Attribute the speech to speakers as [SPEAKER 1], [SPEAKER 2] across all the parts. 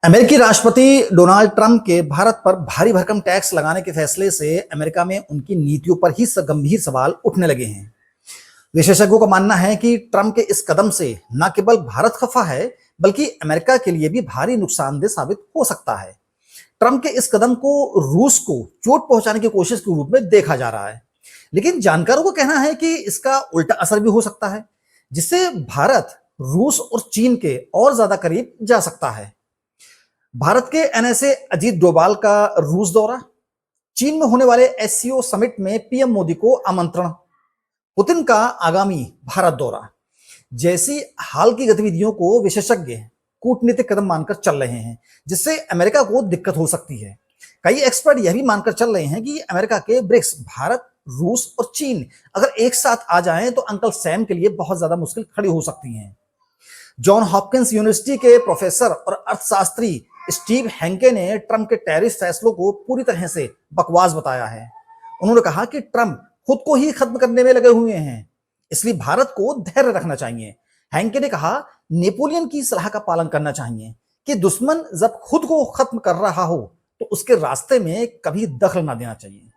[SPEAKER 1] अमेरिकी राष्ट्रपति Donald Trump के भारत पर भारी भरकम टैक्स लगाने के फैसले से अमेरिका में उनकी नीतियों पर ही गंभीर सवाल उठने लगे हैं। विशेषज्ञों का मानना है कि ट्रंप के इस कदम से न केवल भारत खफा है, बल्कि अमेरिका के लिए भी भारी नुकसानदेह साबित हो सकता है। ट्रंप के इस कदम को रूस को चोट पहुंचाने की कोशिश के रूप में देखा जा रहा है, लेकिन जानकारों का कहना है कि इसका उल्टा असर भी हो सकता है, जिससे भारत रूस और चीन के और ज्यादा करीब जा सकता है। भारत के एनएसए अजीत डोभाल का रूस दौरा, चीन में होने वाले एससीओ समिट में पीएम मोदी को आमंत्रण, पुतिन का आगामी भारत दौरा जैसी हाल की गतिविधियों को विशेषज्ञ कूटनीतिक कदम मानकर चल रहे हैं, जिससे अमेरिका को दिक्कत हो सकती है। कई एक्सपर्ट यह भी मानकर चल रहे हैं कि अमेरिका के ब्रिक्स भारत, रूस और चीन अगर एक साथ आ जाएं तो अंकल सैम के लिए बहुत ज्यादा मुश्किल खड़ी हो सकती है। जॉन हॉपकिंस यूनिवर्सिटी के प्रोफेसर और अर्थशास्त्री स्टीव हैंके ने ट्रंप के टैरिफ फैसलों को पूरी तरह से बकवास बताया है। उन्होंने कहा कि ट्रंप खुद को ही खत्म करने में लगे हुए हैं, इसलिए भारत को धैर्य रखना चाहिए। हैंके ने कहा, नेपोलियन की सलाह का पालन करना चाहिए कि दुश्मन जब खुद को खत्म कर रहा हो तो उसके रास्ते में कभी दखल ना देना चाहिए।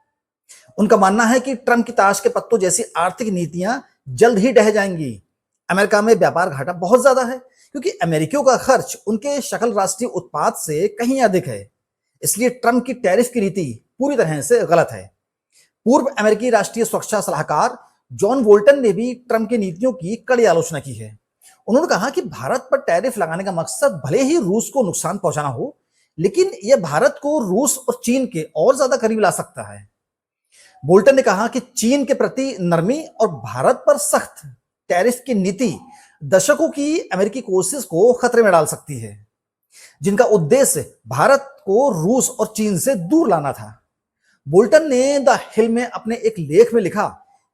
[SPEAKER 1] उनका मानना है कि ट्रंप की ताश के पत्तों जैसी आर्थिक नीतियां जल्द ही ढह जाएंगी। अमेरिका में व्यापार घाटा बहुत ज्यादा है, क्योंकि अमेरिकियों का खर्च उनके सकल राष्ट्रीय उत्पाद से कहीं अधिक है। इसलिए ट्रंप की टैरिफ की नीति पूरी तरह से गलत है। पूर्व अमेरिकी राष्ट्रीय सुरक्षा सलाहकार जॉन बोल्टन ने भी ट्रंप की नीतियों की कड़ी आलोचना की है। उन्होंने कहा कि भारत पर टैरिफ लगाने का मकसद भले ही रूस को नुकसान पहुंचाना हो, लेकिन यह भारत को रूस और चीन के और ज्यादा करीब ला सकता है। बोल्टन ने कहा कि चीन के प्रति नरमी और भारत पर सख्त टैरिफ की नीति दशकों की अमेरिकी कोशिश को खतरे में डाल सकती है, जिनका उद्देश्य भारत को रूस और चीन से दूर लाना था। बोल्टन ने द हिल में अपने एक लेख में लिखा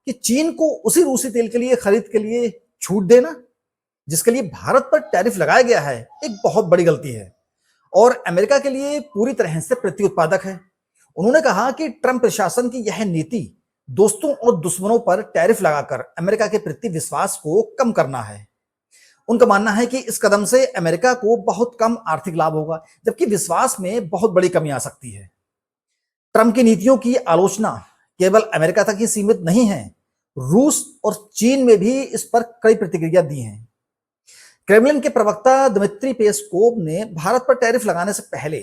[SPEAKER 1] कि चीन को उसी रूसी तेल के लिए खरीद के लिए छूट देना जिसके लिए भारत पर टैरिफ लगाया गया है, एक बहुत बड़ी गलती है और अमेरिका के लिए पूरी तरह से प्रत्युत्पादक है। उन्होंने कहा कि ट्रंप प्रशासन की यह नीति दोस्तों और दुश्मनों पर टैरिफ लगाकर अमेरिका के प्रति विश्वास को कम करना है। उनका मानना है कि इस कदम से अमेरिका को बहुत कम आर्थिक लाभ होगा, जबकि विश्वास में बहुत बड़ी कमी आ सकती है। ट्रंप की नीतियों की आलोचना केवल अमेरिका तक ही सीमित नहीं है, रूस और चीन में भी इस पर कई प्रतिक्रिया दी हैं। क्रेमलिन के प्रवक्ता दिमित्री पेस्कोव ने भारत पर टैरिफ लगाने से पहले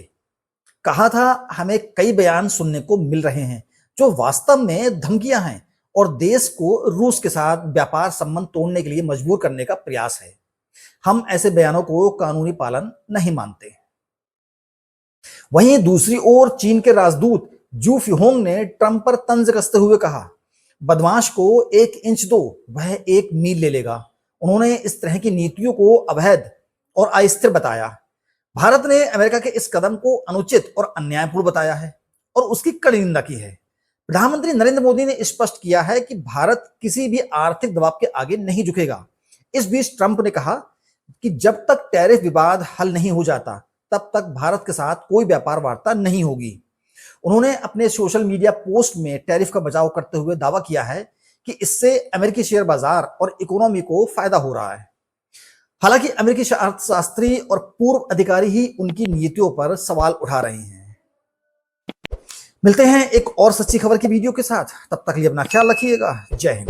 [SPEAKER 1] कहा था, हमें कई बयान सुनने को मिल रहे हैं जो वास्तव में धमकियां हैं और देश को रूस के साथ व्यापार संबंध तोड़ने के लिए मजबूर करने का प्रयास है। हम ऐसे बयानों को कानूनी पालन नहीं मानते। वहीं दूसरी ओर चीन के राजदूत जू फिहोंग ने ट्रंप पर तंज कसते हुए कहा, बदमाश को 1 इंच दो, वह 1 मील ले लेगा। उन्होंने इस तरह की नीतियों को अवैध और अस्थिर बताया। भारत ने अमेरिका के इस कदम को अनुचित और अन्यायपूर्ण बताया है और उसकी कड़ी निंदा की है। प्रधानमंत्री नरेंद्र मोदी ने स्पष्ट किया है कि भारत किसी भी आर्थिक दबाव के आगे नहीं झुकेगा। इस बीच ट्रंप ने कहा कि जब तक टैरिफ विवाद हल नहीं हो जाता, तब तक भारत के साथ कोई व्यापार वार्ता नहीं होगी। उन्होंने अपने सोशल मीडिया पोस्ट में टैरिफ का बचाव करते हुए दावा किया है कि इससे अमेरिकी शेयर बाजार और इकोनॉमी को फायदा हो रहा है। हालांकि अमेरिकी अर्थशास्त्री और पूर्व अधिकारी ही उनकी नीतियों पर सवाल उठा रहे हैं। मिलते हैं एक और सच्ची खबर की वीडियो के साथ, तब तक लिए अपना ख्याल रखिएगा। जय हिंद।